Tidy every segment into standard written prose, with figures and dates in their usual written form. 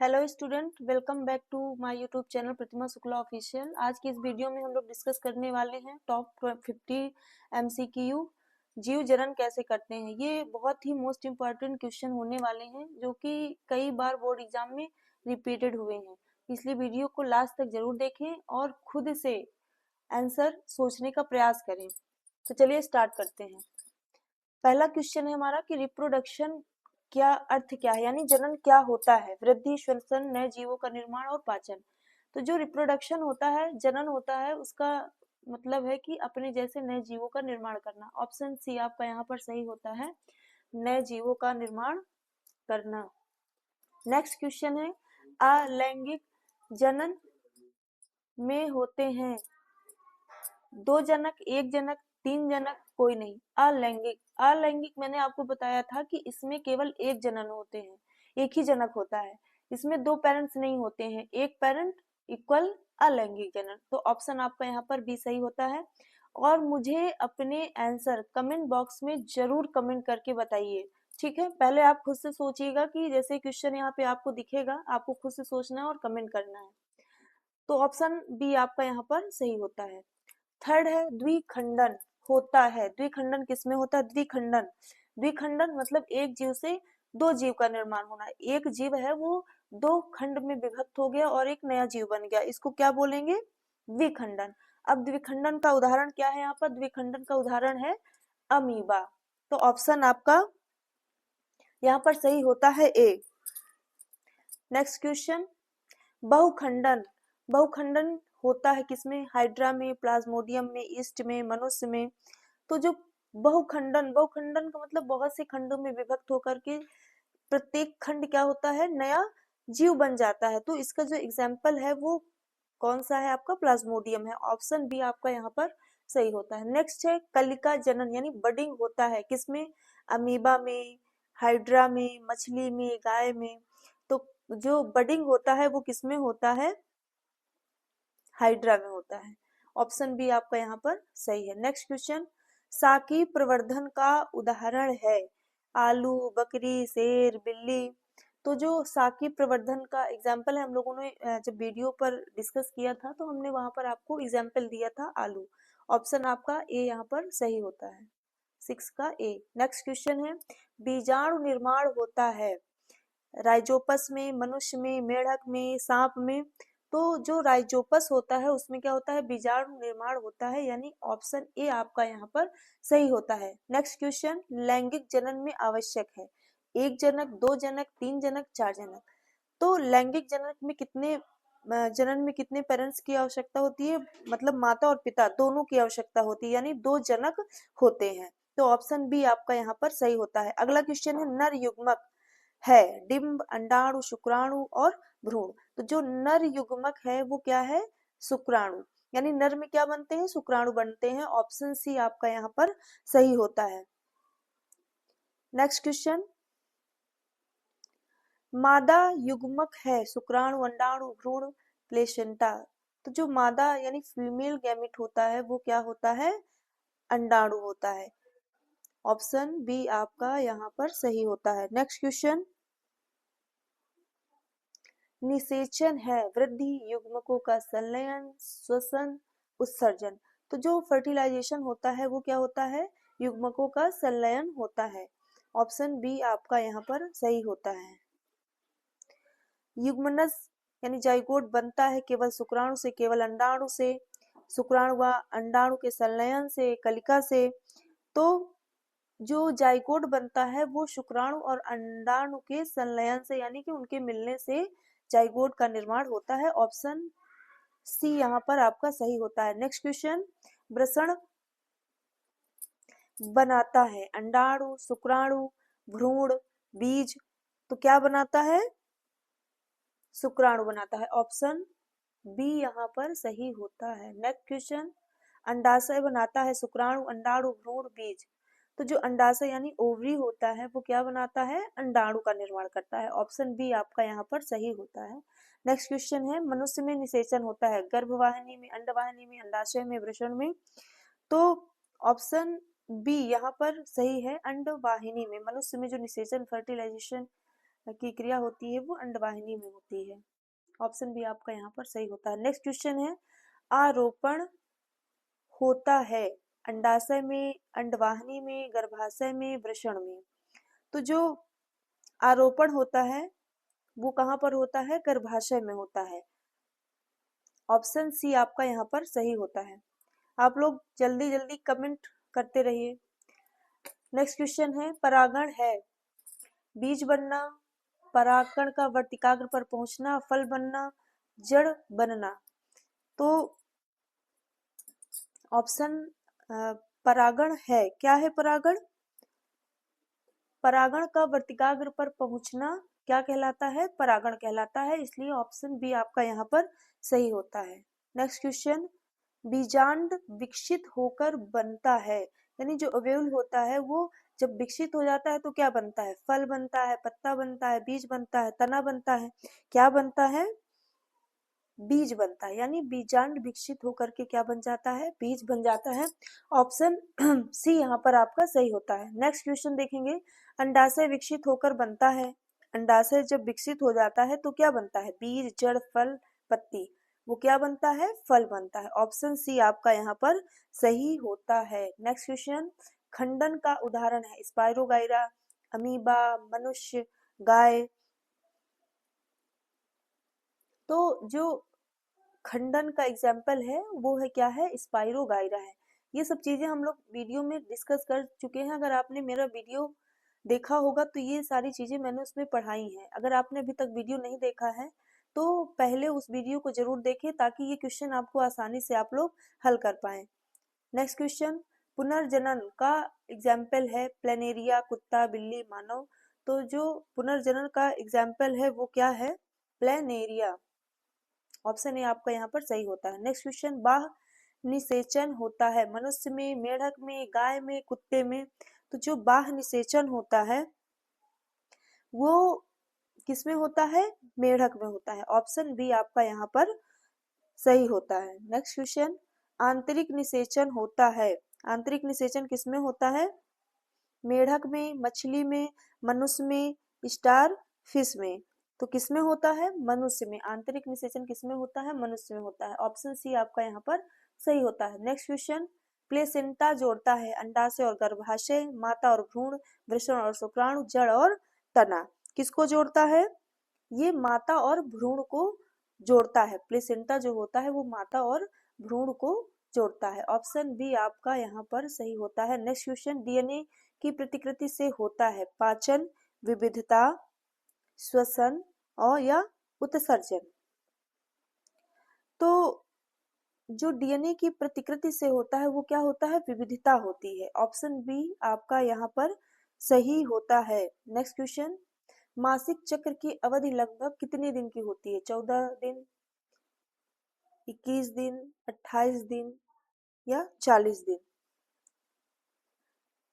Hello student, welcome back to my YouTube channel Pratima Shukla official. आज की इस वीडियो में हम लोग डिस्कस करने वाले हैं टॉप 50 एमसीक्यू जीव जनन कैसे करते हैं। ये बहुत ही मोस्ट इम्पॉर्टेंट क्वेश्चन होने वाले हैं जो कि कई बार बोर्ड एग्जाम में रिपीटेड हुए हैं, इसलिए वीडियो को लास्ट तक जरूर देखें और खुद से आंसर सोचने का प्रयास करें। तो चलिए स्टार्ट करते हैं। पहला क्वेश्चन है हमारा कि रिप्रोडक्शन क्या अर्थ क्या है, यानी जनन क्या होता है। वृद्धि, श्वसन, नए जीवों का निर्माण और पाचन। तो जो रिप्रोडक्शन होता है, जनन होता है, उसका मतलब है कि अपने जैसे नए जीवों का निर्माण करना। ऑप्शन सी आपका यहाँ पर सही होता है, नए जीवों का निर्माण करना। नेक्स्ट क्वेश्चन है अलैंगिक जनन में होते हैं दो जनक, एक जनक, तीन जनक, कोई नहीं। अलैंगिक, अलैंगिक मैंने आपको बताया था कि इसमें केवल एक जनन होते हैं, एक ही जनक होता है, इसमें दो पेरेंट्स नहीं होते हैं, एक पेरेंट इक्वल अलैंगिक जनन। तो ऑप्शन आपका यहाँ पर बी सही होता है। और मुझे अपने आंसर कमेंट बॉक्स में जरूर कमेंट करके बताइए, ठीक है। पहले आप खुद से सोचिएगा कि जैसे क्वेश्चन यहाँ पे आपको दिखेगा, आपको खुद से सोचना है और कमेंट करना है। तो ऑप्शन बी आपका यहाँ पर सही होता है। थर्ड है द्विखंडन होता है। द्विखंडन किसमें होता है? द्विखंडन, द्विखंडन मतलब एक जीव से दो जीव का निर्माण होना। एक जीव है वो दो खंड में विभक्त हो गया और एक नया जीव बन गया, इसको क्या बोलेंगे? द्विखंडन। अब द्विखंडन का उदाहरण क्या है? यहाँ पर द्विखंडन का उदाहरण है अमीबा। तो ऑप्शन आपका यहाँ पर सही होता है ए। नेक्स्ट क्वेश्चन, बहुखंडन, बहुखंडन होता है किसमें? हाइड्रा में, प्लाज्मोडियम में, ईस्ट में, मनुष्य में। तो जो बहुखंडन, बहुखंडन का मतलब बहुत से खंडों में विभक्त होकर के प्रत्येक खंड क्या होता है? नया जीव बन जाता है। तो इसका जो एग्जाम्पल है वो कौन सा है? आपका प्लाज्मोडियम है। ऑप्शन बी आपका यहाँ पर सही होता है। नेक्स्ट है कलिका जनन, यानी बडिंग होता है किसमें? अमीबा में, हाइड्रा में, मछली में, गाय में। तो जो बडिंग होता है वो किसमें होता है? हाइड्रा में होता है। ऑप्शन बी आपका यहाँ पर सही है। नेक्स्ट क्वेश्चन, साकी प्रवर्धन का उदाहरण है आलू, बकरी, शेर, बिल्ली। तो जो साकी प्रवर्धन का एग्जाम्पल है, हम लोगों ने जब वीडियो पर डिस्कस किया था तो हमने वहां पर आपको एग्जाम्पल दिया था आलू। ऑप्शन आपका ए यहाँ पर सही होता है, 6 का ए। नेक्स्ट क्वेश्चन है बीजाणु निर्माण होता है राइजोपस में, मनुष्य में, मेढक में, सांप में। तो जो राइजोपस होता है उसमें क्या होता है? बीजाणु निर्माण होता है, यानी ऑप्शन ए आपका यहाँ पर सही होता है। नेक्स्ट क्वेश्चन, लैंगिक जनन में आवश्यक है एक जनक, दो जनक, तीन जनक, चार जनक। तो लैंगिक जनन में कितने पेरेंट्स की आवश्यकता होती है? मतलब माता और पिता दोनों की आवश्यकता होती है, यानी दो जनक होते हैं। तो ऑप्शन बी आपका यहाँ पर सही होता है। अगला क्वेश्चन है नर युग्मक है डिंब, अंडाणु, शुक्राणु और भ्रूण। तो जो नर युग्मक है वो क्या है? शुक्राणु, यानी नर में क्या बनते हैं? शुक्राणु बनते हैं। ऑप्शन सी आपका यहाँ पर सही होता है। नेक्स्ट क्वेश्चन, मादा युग्मक है शुक्राणु, अंडाणु, भ्रूण, प्लेसेंटा। तो जो मादा यानी फीमेल गैमेट होता है वो क्या होता है? अंडाणु होता है। ऑप्शन बी आपका यहाँ पर सही होता है। नेक्स्ट क्वेश्चन, निषेचन है वृद्धि युग्मकों का संलयन, श्वसन, उत्सर्जन। तो जो फर्टिलाइजेशन होता है वो क्या होता है? युग्मकों का संलयन होता है। ऑप्शन बी आपका यहाँ पर सही होता है। युग्मनज यानी जाइगोट बनता है केवल शुक्राणु से, केवल अंडाणु से, शुक्राणु व अंडाणु के संलयन से, कलिका से। तो जो जाइगोट बनता है वो शुक्राणु और अंडाणु के संलयन से, यानी कि उनके मिलने से जाइगोट का निर्माण होता है। ऑप्शन सी यहाँ पर आपका सही होता है। नेक्स्ट क्वेश्चन, वृषण बनाता है अंडाणु, शुक्राणु, भ्रूण, बीज। तो क्या बनाता है? शुक्राणु बनाता है। ऑप्शन बी यहाँ पर सही होता है। नेक्स्ट क्वेश्चन, अंडाशय बनाता है शुक्राणु, अंडाणु, भ्रूण, बीज। तो जो अंडाशय यानी ओवरी होता है वो क्या बनाता है? अंडाणु का निर्माण करता है। ऑप्शन बी आपका यहाँ पर सही होता है। नेक्स्ट क्वेश्चन है मनुष्य में निषेचन होता है गर्भवाहिनी में, अंडवाहिनी में, अंडाशय में, वृषण में। तो ऑप्शन बी यहाँ पर सही है, अंडवाहिनी में। मनुष्य में जो निषेचन फर्टिलाइजेशन की क्रिया होती है वो अंडवाहिनी में होती है। ऑप्शन बी आपका यहाँ पर सही होता है। नेक्स्ट क्वेश्चन है, आरोपण होता है अंडाशय में, अंडवाहिनी में, गर्भाशय में, वृषण में। तो जो आरोपण होता है वो कहाँ पर होता है? गर्भाशय में होता है। ऑप्शन सी आपका यहाँ पर सही होता है। आप लोग जल्दी जल्दी कमेंट करते रहिए। नेक्स्ट क्वेश्चन है, परागण है बीज बनना, परागकण का वर्तिकाग्र पर पहुंचना, फल बनना, जड़ बनना। तो ऑप्शन परागण है, क्या है परागण? परागण का वर्तिकाग्र पर पहुंचना क्या कहलाता है? परागण कहलाता है, इसलिए ऑप्शन बी आपका यहाँ पर सही होता है। नेक्स्ट क्वेश्चन, बीजांड विकसित होकर बनता है, यानी जो अवयव होता है वो जब विकसित हो जाता है तो क्या बनता है? फल बनता है, पत्ता बनता है, बीज बनता है, तना बनता है। क्या बनता है? बीज बनता है, यानी बीजांड विकसित होकर के क्या बन जाता है? बीज बन जाता है। ऑप्शन सी यहाँ पर आपका सही होता है। नेक्स्ट क्वेश्चन देखेंगे, अंडाशय विकसित होकर बनता है। अंडाशय जब विकसित हो जाता है तो क्या बनता है? बीज, जड़, फल, पत्ती। वो क्या बनता है? फल बनता है। ऑप्शन सी आपका यहाँ पर सही होता है। नेक्स्ट क्वेश्चन, खंडन का उदाहरण है स्पाइरोगाइरा, अमीबा, मनुष्य, गाय। तो जो खंडन का एग्जाम्पल है वो है क्या है? स्पाइरोगाइरा है। ये सब चीजें हम लोग वीडियो में डिस्कस कर चुके हैं। अगर आपने मेरा वीडियो देखा होगा तो ये सारी चीजें मैंने उसमें पढ़ाई हैं। अगर आपने अभी तक वीडियो नहीं देखा है तो पहले उस वीडियो को जरूर देखें ताकि ये क्वेश्चन आपको आसानी से आप लोग हल कर पाए। नेक्स्ट क्वेश्चन, पुनर्जनन का एग्जाम्पल है प्लेनेरिया, कुत्ता, बिल्ली, मानव। तो जो पुनर्जनन का एग्जाम्पल है वो क्या है? प्लेनेरिया। ऑप्शन ए आपका यहाँ पर सही होता है। नेक्स्ट क्वेश्चन, बाह्य निषेचन होता है मनुष्य में, मेढक में, गाय में, कुत्ते में। तो जो बाह्य निषेचन होता है वो किसमें होता है? मेढक में होता है। ऑप्शन बी आपका यहाँ पर सही होता है। नेक्स्ट क्वेश्चन, आंतरिक निषेचन होता है। आंतरिक निषेचन किसमें होता है? मेढक में, मछली में, मनुष्य में, स्टार फिश में। तो किसमें होता है? मनुष्य में। आंतरिक निषेचन किसमें होता है? मनुष्य में होता है। ऑप्शन सी आपका यहाँ पर सही होता है। नेक्स्ट क्वेश्चन, प्लेसेंटा जोड़ता है अंडाशय और गर्भाशय, माता और भ्रूण, वृषण और शुक्राणु, जड़ और तना। किसको जोड़ता है? ये माता और भ्रूण को जोड़ता है। प्लेसेंटा जो होता है वो माता और भ्रूण को जोड़ता है। ऑप्शन बी आपका यहाँ पर सही होता है। नेक्स्ट क्वेश्चन, डीएनए की प्रतिकृति से होता है पाचन, विविधता, श्वसन और या उत्सर्जन। तो जो डीएनए की प्रतिकृति से होता है वो क्या होता है? विविधता होती है। ऑप्शन बी आपका यहाँ पर सही होता है। नेक्स्ट क्वेश्चन, मासिक चक्र की अवधि लगभग कितने दिन की होती है? 14 दिन, 21 दिन, 28 दिन या 40 दिन।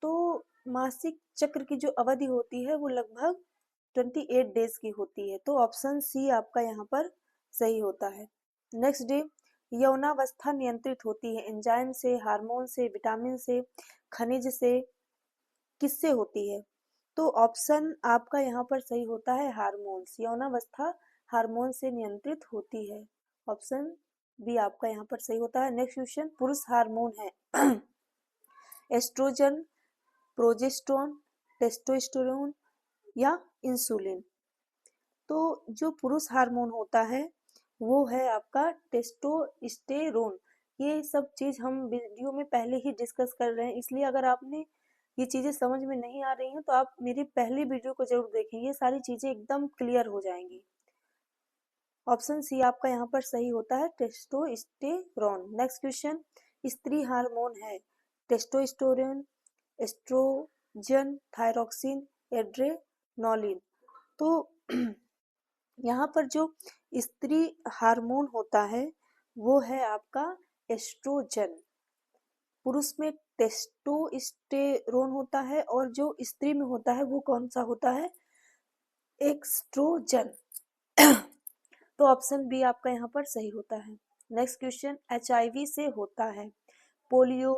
तो मासिक चक्र की जो अवधि होती है वो लगभग 28 डेज की होती है। तो ऑप्शन सी आपका यहाँ पर सही होता है। नेक्स्ट डे, यौनावस्था नियंत्रित होती है एंजाइम से, हार्मोन से, विटामिन से, खनिज से, किससे होती है? तो ऑप्शन आपका यहाँ पर सही होता है हार्मोन्स। यौनावस्था हार्मोन से नियंत्रित होती है। ऑप्शन बी आपका यहाँ पर सही होता है। नेक्स्ट क्वेश्चन, पुरुष हार्मोन है एस्ट्रोजन, प्रोजेस्टेरोन, टेस्टोस्टेरोन या इंसुलिन। तो जो पुरुष हार्मोन होता है वो है आपका टेस्टोस्टेरोन। ये सब चीज हम वीडियो में पहले ही डिस्कस कर रहे हैं, इसलिए अगर आपने ये चीजें समझ में नहीं आ रही हैं तो आप मेरी पहली वीडियो को जरूर देखें, ये सारी चीजें एकदम क्लियर हो जाएंगी। ऑप्शन सी आपका यहाँ पर सही होता है टेस्टोस्टेरोन। नेक्स्ट क्वेश्चन, स्त्री हार्मोन है टेस्टोस्टेरोन, एस्ट्रोजन, थायरोक्सिन, एड्रेनलिन। तो यहाँ पर जो स्त्री हार्मोन होता है वो है आपका एस्ट्रोजन। पुरुष में टेस्टोस्टेरोन होता है और जो स्त्री में होता है वो कौन सा होता है? एक्स्ट्रोजन। तो ऑप्शन बी आपका यहाँ पर सही होता है। नेक्स्ट क्वेश्चन, एचआईवी से होता है polio,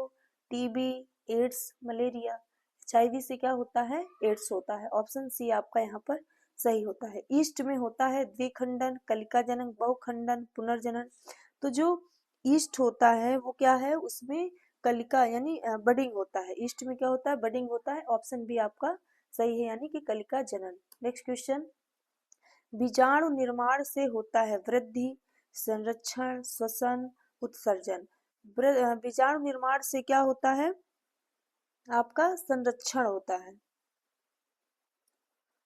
TB, AIDS, malaria. HIV से क्या होता है? एड्स होता है। ऑप्शन सी आपका यहाँ पर सही होता है। ईस्ट में होता है द्विखंडन, कलिका जनन, बहुखंडन, पुनर्जनन। तो जो ईस्ट होता है वो क्या है, उसमें कलिका यानी बडिंग होता है। ईस्ट में क्या होता है, बडिंग होता है। ऑप्शन बी आपका सही है, यानी कि कलिका जनन। नेक्स्ट क्वेश्चन, बीजाणु निर्माण से होता है वृद्धि, संरक्षण, श्वसन, उत्सर्जन। बीजाणु निर्माण से क्या होता है, आपका संरक्षण होता है।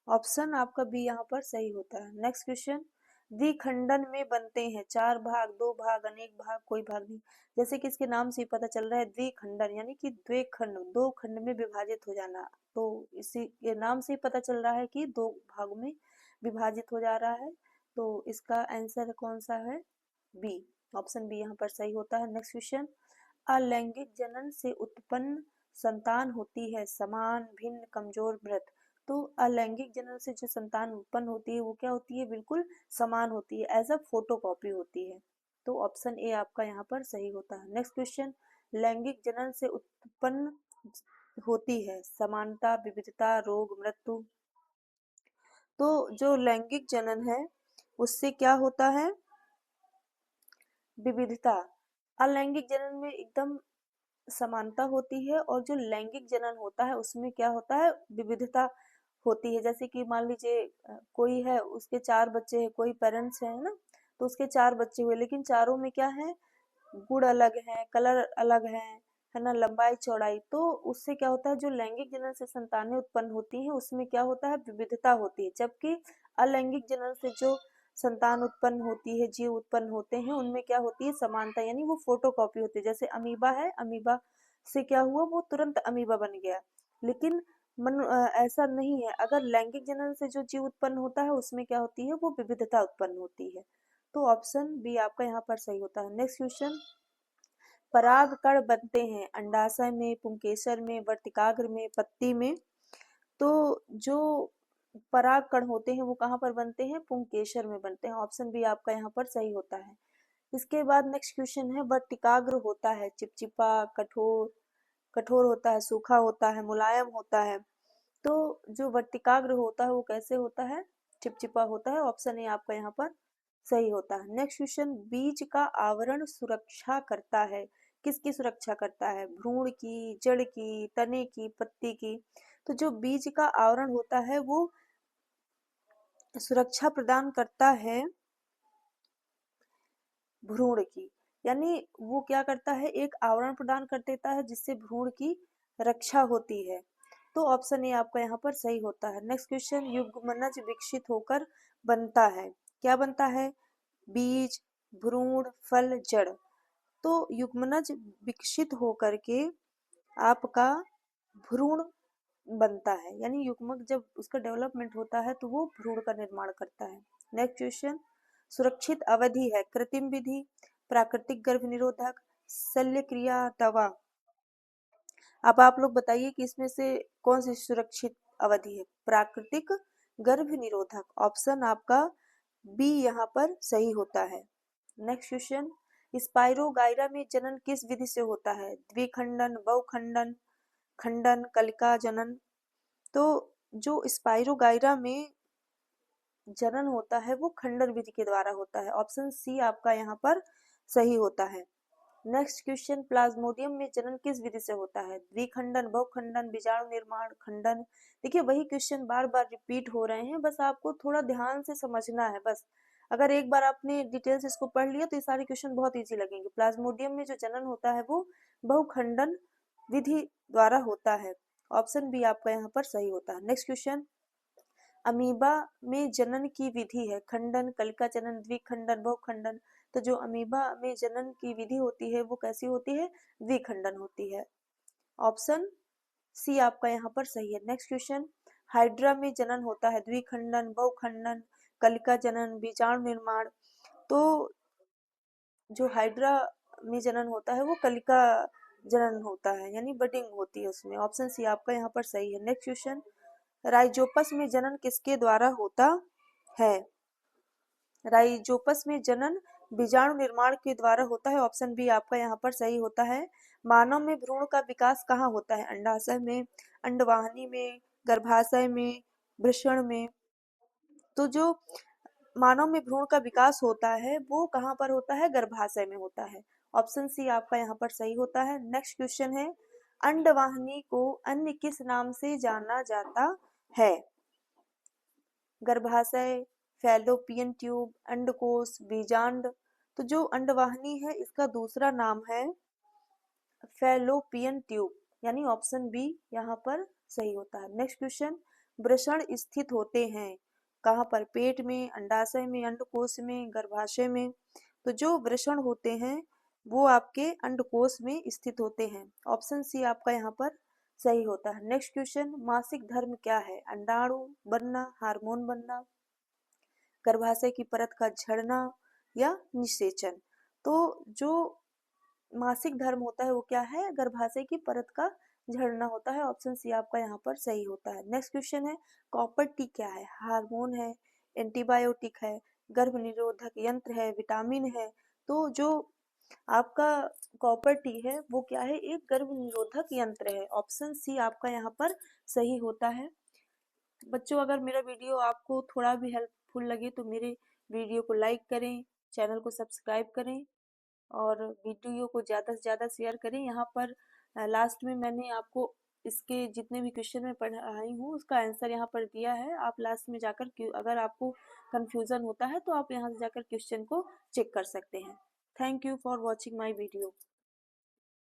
ऑप्शन आपका बी यहाँ पर सही होता है। नेक्स्ट क्वेश्चन, द्विखंडन में बनते हैं 4 भाग, 2 भाग, अनेक भाग, कोई भाग नहीं। जैसे कि इसके नाम से ही पता चल रहा है द्विखंडन यानी कि द्विखंड, 2 खंड में विभाजित हो जाना। तो इसी के नाम से ही पता चल रहा है कि 2 भाग में विभाजित हो जा रहा है। तो इसका आंसर कौन सा है, बी। ऑप्शन बी यहाँ पर सही होता है। नेक्स्ट क्वेश्चन, अलैंगिक जनन से उत्पन्न संतान होती है समान, भिन्न, कमजोर, मृत। तो अलैंगिक जनन से जो संतान उत्पन्न होती है वो क्या होती है, बिल्कुल समान होती है, एज अ फोटोकॉपी होती है। तो ऑप्शन ए आपका यहाँ पर सही होता है। नेक्स्ट क्वेश्चन, लैंगिक जनन से उत्पन्न होती है समानता, विविधता, रोग, मृत्यु। तो जो लैंगिक जनन है उससे क्या होता है, विविधता। अलैंगिक जनन में एकदम समानता होती है, और जो लैंगिक जनन होता है उसमें क्या होता है, विविधता होती है। जैसे कि मान लीजिए कोई है, उसके 4 बच्चे हैं, कोई पेरेंट्स है ना, तो उसके 4 बच्चे हुए, लेकिन चारों में क्या है, गुण अलग है, कलर अलग है ना, लंबाई चौड़ाई। तो उससे क्या होता है, जो लैंगिक जनन से संतानें उत्पन्न होती हैं उसमें क्या होता है, विविधता होती है। जबकि अलैंगिक जनन से जो संतान उत्पन्न होती है, जीव उत्पन्न होते हैं, उनमें क्या होती है, समानता, यानी वो फोटोकॉपी होती है। जैसे अमीबा है, अमीबा से क्या हुआ, वो तुरंत अमीबा बन गया। लेकिन ऐसा नहीं है, अगर लैंगिक जनन से जो जीव उत्पन्न होता है उसमें क्या होती है, वो विविधता उत्पन्न होती है। तो ऑप्शन बी आपका यहाँ पर सही होता है। नेक्स्ट क्वेश्चन, परागकण बनते हैं अंडाशय में, पुंकेसर में, वर्तिकाग्र में, पत्ती में। तो जो परागकण होते हैं वो कहाँ पर बनते हैं, पुंकेसर में बनते हैं। ऑप्शन बी आपका यहाँ पर सही होता है। इसके बाद नेक्स्ट क्वेश्चन है, वर्तिकाग्र होता है चिपचिपा, कठोर, कठोर होता है, सूखा होता है, मुलायम होता है। तो जो वर्तिकाग्र होता है वो कैसे होता है, चिपचिपा होता है। ऑप्शन ए आपका यहाँ पर सही होता है। नेक्स्ट क्वेश्चन, बीज का आवरण सुरक्षा करता है, किसकी सुरक्षा करता है, भ्रूण की, जड़ की, तने की, पत्ती की। तो जो बीज का आवरण होता है वो सुरक्षा प्रदान करता है भ्रूण की, यानी वो क्या करता है, एक आवरण प्रदान कर देता है जिससे भ्रूण की रक्षा होती है। तो ऑप्शन ए आपका यहाँ पर सही होता है। नेक्स्ट क्वेश्चन, युग्मनज विकसित होकर बनता है, क्या बनता है, बीज, भ्रूण, फल, जड़। तो युग्मनज विकसित होकर के आपका भ्रूण बनता है, यानी युग्मक जब उसका डेवलपमेंट होता है तो वो भ्रूण का निर्माण करता है। नेक्स्ट क्वेश्चन, सुरक्षित अवधि है कृत्रिम विधि, प्राकृतिक गर्भ निरोधक, शल्य क्रिया, दवा। अब आप लोग बताइए कि इसमें से कौन सी सुरक्षित अवधि है, प्राकृतिक गर्भ निरोधक। ऑप्शन आपका बी यहाँ पर सही होता है। नेक्स्ट क्वेश्चन, स्पाइरोगाइरा में जनन किस विधि से होता है, द्विखंडन, बहुखंडन, खंडन, कलिका जनन। तो जो स्पाइरोगाइरा में जनन होता है वो खंडन विधि के द्वारा होता है। ऑप्शन सी आपका यहाँ पर सही होता है। नेक्स्ट क्वेश्चन, प्लाज्मोडियम में जनन किस विधि से होता है, द्विखंडन, बहुखंडन, बीजाणु निर्माण, खंडन। देखिए वही क्वेश्चन बार बार रिपीट हो रहे हैं, बस आपको थोड़ा ध्यान से समझना है बस। अगर एक बार आपने डिटेल से इसको पढ़ लिया तो ये सारे क्वेश्चन बहुत इजी लगेंगे। प्लाज्मोडियम में जो जनन होता है वो बहुखंडन विधि द्वारा होता है। ऑप्शन बी आपका यहाँ पर सही होता है। नेक्स्ट क्वेश्चन, अमीबा में जनन की विधि है खंडन, कलिका जनन, द्विखंडन, बहुखंडन। तो जो अमीबा में जनन की विधि होती है वो कैसी होती है, द्विखंडन होती है। ऑप्शन सी आपका यहाँ पर सही है। नेक्स्ट क्वेश्चन, हाइड्रा में जनन होता है द्विखंडन, बहुखंडन, कलिका जनन, बीजाणु निर्माण। तो जो हाइड्रा में जनन होता है वो कलिका जनन होता है, यानी बडिंग होती है उसमें। ऑप्शन सी आपका यहाँ पर सही है। नेक्स्ट क्वेश्चन, राइजोपस में जनन किसके द्वारा होता है, राइजोपस में जनन बीजाणु निर्माण के द्वारा होता है। ऑप्शन बी आपका यहाँ पर सही होता है। मानव में भ्रूण का विकास कहाँ होता है, अंडाशय में, अंडवाहिनी में, गर्भाशय में, वृषण में। तो जो मानव में भ्रूण का विकास होता है वो कहाँ पर होता है? गर्भाशय में होता है। ऑप्शन सी आपका यहाँ पर सही होता है। नेक्स्ट क्वेश्चन है, अंडवाहिनी को अन्य किस नाम से जाना जाता है? गर्भाशय, फैलोपियन ट्यूब, अंडकोश, बीजांड। तो जो अंडवाहिनी है इसका दूसरा नाम है फैलोपियन ट्यूब, यानी ऑप्शन बी यहाँ पर सही होता है। नेक्स्ट क्वेश्चन, वृषण स्थित होते हैं कहाँ पर? पेट में, अंडाशय में, अंडकोश में, गर्भाशय में। तो जो वृषण होते हैं वो आपके अंडकोश में स्थित होते हैं। ऑप्शन सी आपका यहाँ पर सही होता है। नेक्स्ट क्वेश्चन, मासिक धर्म क्या है? अंडाणु बनना, हार्मोन बनना, गर्भाशय की परत का झड़ना या निषेचन। तो जो मासिक धर्म होता है वो क्या है? गर्भाशय की परत का झड़ना होता है। ऑप्शन सी आपका यहाँ पर सही होता है। नेक्स्ट क्वेश्चन है, कॉपर टी क्या है? हार्मोन है, एंटीबायोटिक है, गर्भ निरोधक यंत्र है, विटामिन है। तो जो आपका कॉपर टी है वो क्या है? एक गर्भ निरोधक यंत्र है। ऑप्शन सी आपका यहाँ पर सही होता है। बच्चों, अगर मेरा वीडियो आपको थोड़ा भी हेल्पफुल लगे तो मेरे वीडियो को लाइक करें, चैनल को सब्सक्राइब करें और वीडियो को ज़्यादा से ज़्यादा शेयर करें। यहाँ पर लास्ट में मैंने आपको इसके जितने भी क्वेश्चन मैं पढ़ाई हूँ उसका आंसर यहाँ पर दिया है। आप लास्ट में जाकर अगर आपको कंफ्यूजन होता है तो आप यहाँ से जाकर क्वेश्चन को चेक कर सकते हैं। Thank you for watching my video.